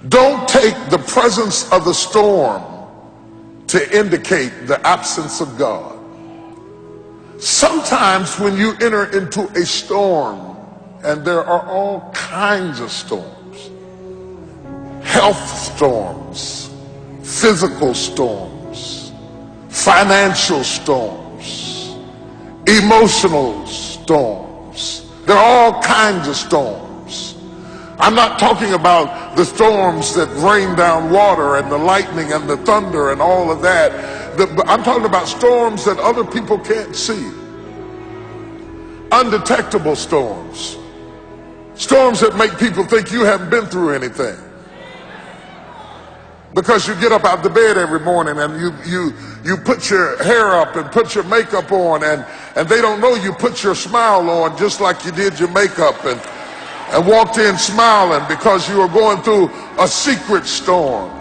Don't take the presence of the storm to indicate the absence of God. Sometimes when you enter into a storm, and there are all kinds of storms, health storms, physical storms, financial storms, emotional storms. There are all kinds of storms. I'm not talking about the storms that rain down water and the lightning and the thunder and all of that. I'm talking about storms that other people can't see. Undetectable storms. Storms that make people think you haven't been through anything. Because you get up out the bed every morning and you put your hair up and put your makeup on, and they don't know you put your smile on just like you did your makeup, and walked in smiling because you were going through a secret storm.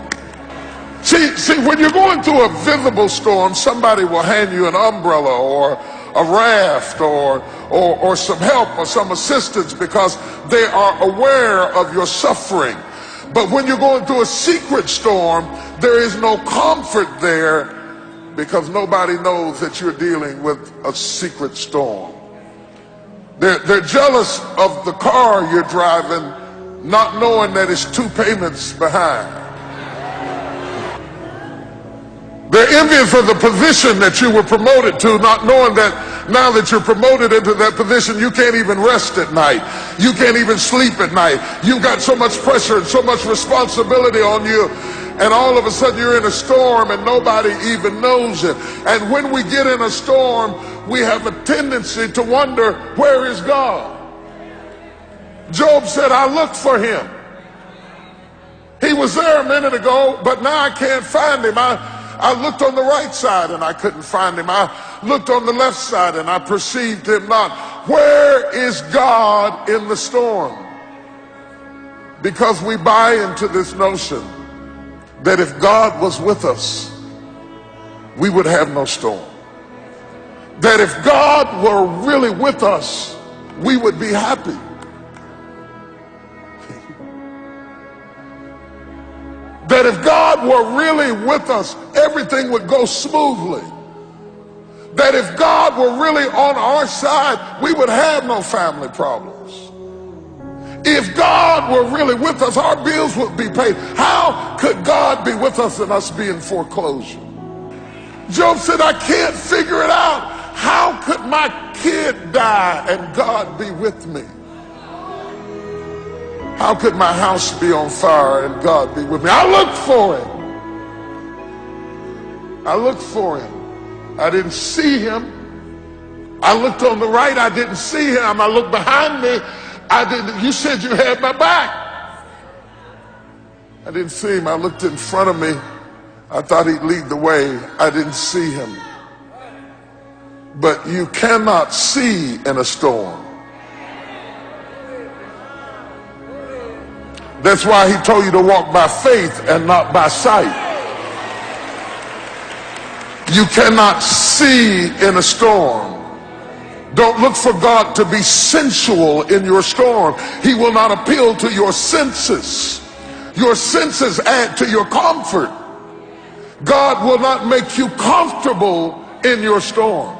See, when you're going through a visible storm, somebody will hand you an umbrella or a raft or some help or some assistance because they are aware of your suffering. But when you're going through a secret storm, there is no comfort there because nobody knows that you're dealing with a secret storm. They're jealous of the car you're driving, not knowing that it's 2 payments behind. They're envious of the position that you were promoted to, not knowing that now that you're promoted into that position, you can't even rest at night. You can't even sleep at night. You've got so much pressure and so much responsibility on you. And all of a sudden you're in a storm and nobody even knows it. And when we get in a storm, we have a tendency to wonder, where is God? Job said, I looked for him. He was there a minute ago, but now I can't find him. I looked on the right side and I couldn't find him. I looked on the left side and I perceived him not. Where is God in the storm? Because we buy into this notion that if God was with us, we would have no storm. That if God were really with us, we would be happy. That if God were really with us, everything would go smoothly. That if God were really on our side, we would have no family problems. If God were really with us, our bills would be paid. How could God be with us and us be in foreclosure? Job said, I can't figure it out. How could my kid die and God be with me? How could my house be on fire and God be with me? I looked for him. I looked for him. I didn't see him. I looked on the right. I didn't see him. I looked behind me. I didn't. You said you had my back. I didn't see him. I looked in front of me. I thought he'd lead the way. I didn't see him. But you cannot see in a storm. That's why he told you to walk by faith and not by sight. You cannot see in a storm. Don't look for God to be sensual in your storm. He will not appeal to your senses. Your senses add to your comfort. God will not make you comfortable in your storm.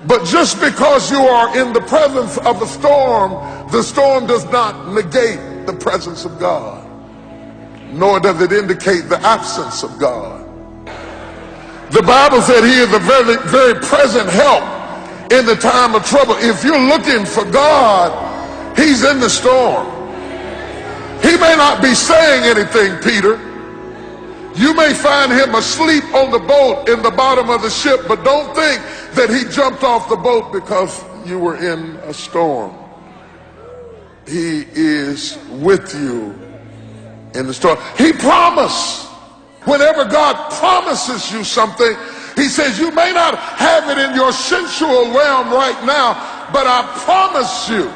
But just because you are in the presence of a storm, the storm does not negate the presence of God, nor does it indicate the absence of God. The Bible said he is a very, very present help in the time of trouble. If you're looking for God, he's in the storm. He may not be saying anything, Peter. You may find him asleep on the boat in the bottom of the ship, but don't think that he jumped off the boat because you were in a storm. He is with you in the storm. He promised. Whenever God promises you something, he says, you may not have it in your sensual realm right now, but I promise you.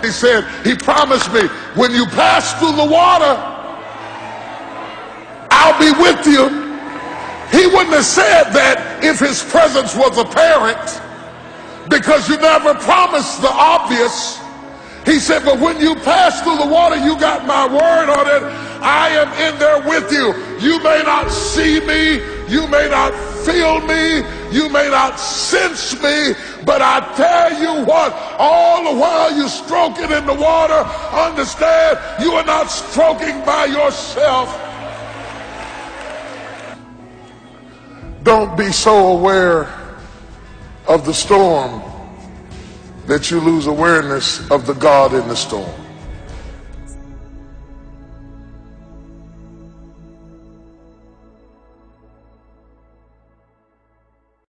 He said, he promised me, when you pass through the water, I'll be with you. He wouldn't have said that if his presence was apparent, because you never promised the obvious. He said, but when you pass through the water, you got my word on it. I am in there with you. You may not see me, you may not feel me, you may not sense me, but I tell you what, all the while you're stroking in the water, understand you are not stroking by yourself. Don't be so aware of the storm that you lose awareness of the God in the storm.